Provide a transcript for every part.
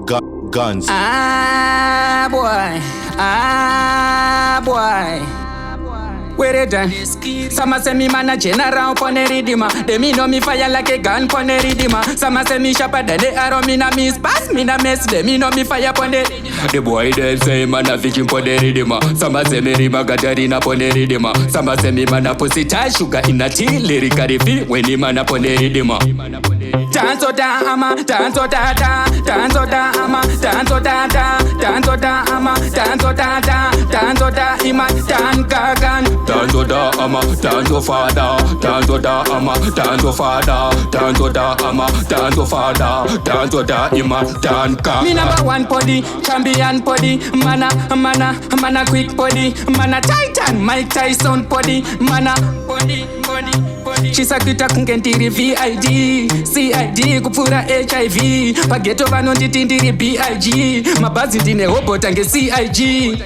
Gunz. Ah boy. Weredha. Some say me man a general pon a Riddim. They me know me fire like a gun pon a Riddim. Some say me sharper than the arrow. Me na miss pass, me na mess. They me know me fire pon the. The boy them say man a vision pon the Riddim. Some say me rima gadarina pon the Riddim. Some say me man a pussy tie sugar in a tea. Lyrically fit when he man a pon the Riddim. Tanto da ama, tanto da da, tanto da ama, tanto da da, tanto da ama, tanto da da, tanto da ima, tan kagan. Tanto da ama, tanto fada, tanto da ama, tanto fada, tanto da ama, tanto fada, tanto da ima, tan kagan. Me number one body, champion body, mana quick body, mana Titan, Mike Tyson body, mana body. Chisakita kungentiri VID CID kupfura HIV pageto vanonditindiri BIG mabazi ndine hobota nge CIG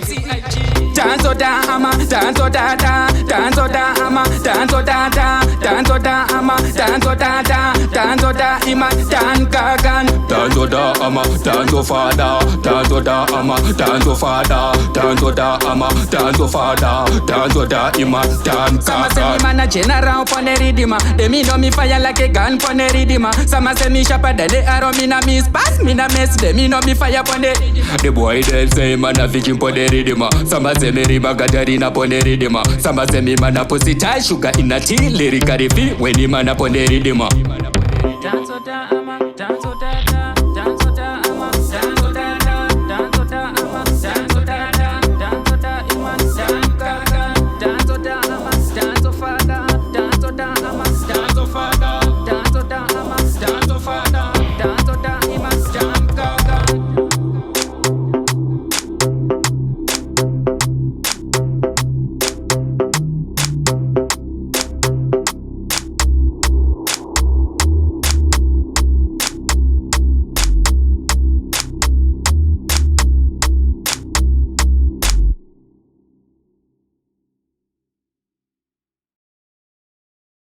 Tanto da ama, tanto da da, tanto da ama, tanto da da, tanto da ama, tanto da da, tanto da ima, tan kagan. Tanto da ama, tanto fada, tanto da ama, tanto fada, tanto da ama, tanto fada, tanto da ima, tan kagan. Some say me man a general pon a Riddim. They me know me fire like a gun pon a Riddim. Some say me sharper than the arrow. Me na miss pass, me na mess. They me know me fire pon the. The boy them say man a vision pon a Riddim. Some say me rima gadarina pon a Riddim. Some say me man a pussy tie sugar in a tea. Lyrically fit when he man a pon a Riddim.